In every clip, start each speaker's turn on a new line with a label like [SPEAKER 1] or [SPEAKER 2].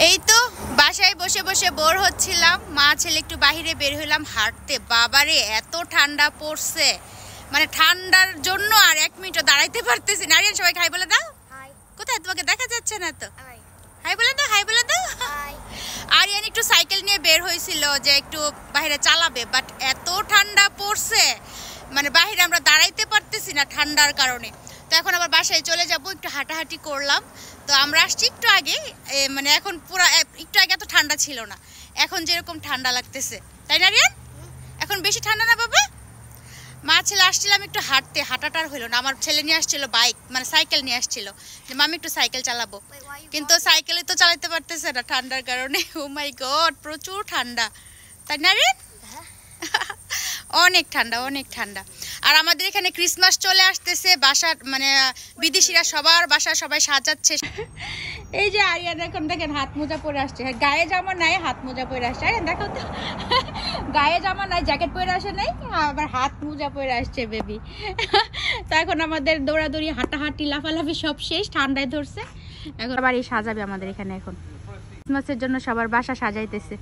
[SPEAKER 1] এই তো বাসায় বসে বসে বোর হচ্ছিলাম, মা ছেলে একটু বাইরে বের হলাম হাঁটতে। বাবারে এত ঠান্ডা পড়ছে, মানে ঠান্ডার জন্য আর এক মিনিটও দাঁড়াইতে পারতেছি না। আরিয়ান সবাই হাই বলে দাও। কোথায় তোমাকে দেখা যাচ্ছে না তো? হাই বলে দাও, হাই বলে দাও। আরিয়ান একটু সাইকেল নিয়ে বের হয়েছিল যে একটু বাইরে চালাবে, বাট এত ঠান্ডা পড়ছে মানে বাইরে আমরা দাঁড়াইতে পারতেছি না ঠান্ডার কারণে। তো এখন আবার বাসায় চলে যাব, একটু হাঁটাহাঁটি করলাম। তো আমরা আসছি একটু আগে, মানে এখন পুরো একটু আগে এত ঠান্ডা ছিল না, এখন যেরকম ঠান্ডা লাগতেছে, তাই না রিয়ান? এখন বেশি ঠান্ডা না বাবা? মা ছেলে আসছিলাম একটু হাঁটতে, হাঁটাটার হলো না। আমার ছেলে নিয়ে আসছিল বাইক, মানে সাইকেল নিয়ে আসছিল যে মামি একটু সাইকেল চালাবো, কিন্তু সাইকেলে তো চালাতে পারতেছে না ঠান্ডার কারণে। ও মাই গড, প্রচুর ঠান্ডা, তাই না রিয়ান? অনেক ঠান্ডা, অনেক ঠান্ডা। আর আমাদের এখানে ক্রিসমাস চলে আসতেছে, বাসার মানে বিদেশিরা সবার বাসা সবাই সাজাচ্ছে। এই যে আরিয়ান এখন দেখেন হাত মোজা পরে আসছে, গায়ে জামা নাই হাত মোজা পরে আসছে। আরিয়ান দেখো তো, গায়ে জামা নাই, জ্যাকেট পরে আসে নাই, আবার হাত মোজা পরে আসছে বেবি। তো এখন আমাদের দৌড়াদৌড়ি, হাঁটাহাঁটি, লাফালাফি সব শেষ, ঠান্ডায় ধরছে। এখন বাড়ি সাজাবে আমাদের এখানে, এখন ক্রিসমাসের জন্য সবার বাসা সাজাইতেছে।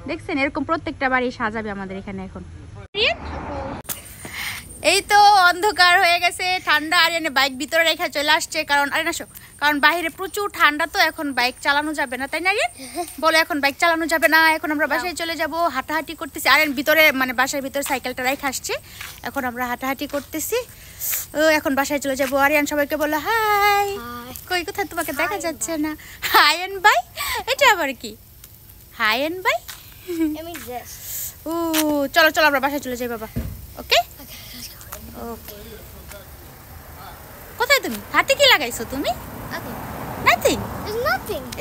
[SPEAKER 1] দেখছেন এরকম প্রত্যেকটা বাড়ি সাজাবে আমাদের এখানে এখন। এই তো অন্ধকার হয়ে গেছে, ঠান্ডা। আরিয়ানে বাইক ভিতরে রেখে চলে আসছে, কারণ আরে না কারণ বাইরে প্রচুর ঠান্ডা, তো এখন বাইক চালানো যাবে না, তাই না আরিয়ান? বলে এখন বাইক চালানো যাবে না, এখন আমরা বাসায় চলে যাব। হাঁটাহাঁটি করতেছি, আরিয়ান ভিতরে মানে বাসার ভিতরে সাইকেলটা রেখে আসছে, এখন আমরা হাঁটাহাঁটি করতেছি। ও এখন বাসায় চলে যাব। আরিয়ান সবাইকে বলো হাই। কই কোথায় তোমাকে দেখা যাচ্ছে না? হাইয়ান ভাই, এটা আবার কি হাইয়ান ভাই? ও চলো চলো আমরা বাসায় চলে যাই বাবা। ওকে ওকে। কোথায় তুমি? হাতে কি লাগাইছো তুমি? নাথিং।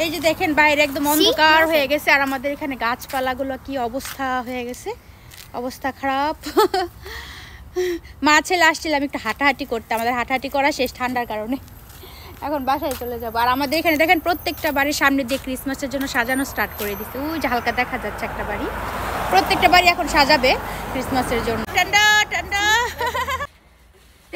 [SPEAKER 1] এই যে দেখেন বাইরে একদম অন্ধকার হয়ে গেছে, আর আমাদের এখানে গাছপালাগুলো কি অবস্থা হয়ে গেছে, অবস্থা খারাপ। মা ছেলে আসছিলাম একটু হাঁটাহাঁটি করতে, আমাদের হাঁটাহাঁটি করা শেষ ঠান্ডার কারণে। এখন বাসায় চলে যাবো। আর আমাদের এখানে দেখেন প্রত্যেকটা বাড়ির সামনে দিয়ে ক্রিসমাসের জন্য সাজানো স্টার্ট করে দিচ্ছে। ওই যে হালকা দেখা যাচ্ছে একটা বাড়ি, প্রত্যেকটা বাড়ি এখন সাজাবে ক্রিসমাসের জন্য। ঠান্ডা ঠান্ডা।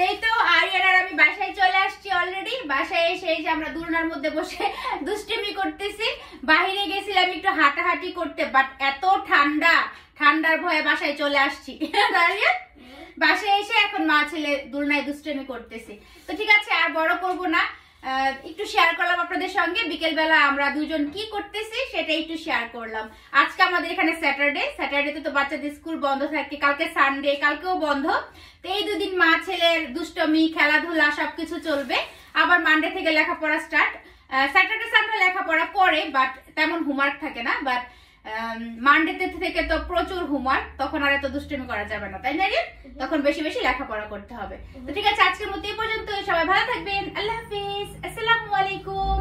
[SPEAKER 1] এই তো আরিয়ান আর আমি বাসায় চলে আসছি অলরেডি। বাসায় এসে এই যে আমরা দুলনার মধ্যে বসে দুষ্টিমি করতেছি। বাইরে গেছিলাম একটু হাঁটাহাঁটি করতে, বাট এত ঠান্ডা, ঠান্ডার ভয়ে বাসায় চলে আসছি। আরিয়ান বাসায় এসে এখন মা ছেলে দুলনায় দুষ্টিমি করতেছি। তো ঠিক আছে, আর বড় করব না, একটু শেয়ার করলাম আপনাদের সঙ্গে বিকেলবেলা আমরা দুজন কি করতেছি সেটা একটু শেয়ার করলাম। আজকে আমাদের এখানে স্যাটারডে তো বাচ্চাদের স্কুল বন্ধ থাকে, কালকে সানডে, কালকেও বন্ধ। তো এই দুদিন মা ছেলের দুষ্টমি, খেলাধুলা সবকিছু চলবে। আবার মানডে থেকে লেখাপড়া স্টার্ট। স্যাটারডে সানডে লেখাপড়া করে, বাট তেমন হোমওয়ার্ক থাকে না। বাট মানডে থেকে তো প্রচুর হোমওয়ার্ক, তখন আর এত দুষ্টুমি করা যাবে না, তাই না? তখন বেশি বেশি লেখাপড়া করতে হবে। তো ঠিক আছে, আজকের মতো এই পর্যন্ত। সবাই ভালো থাকবেন, আল্লাহ হাফিজ, আসসালামু আলাইকুম।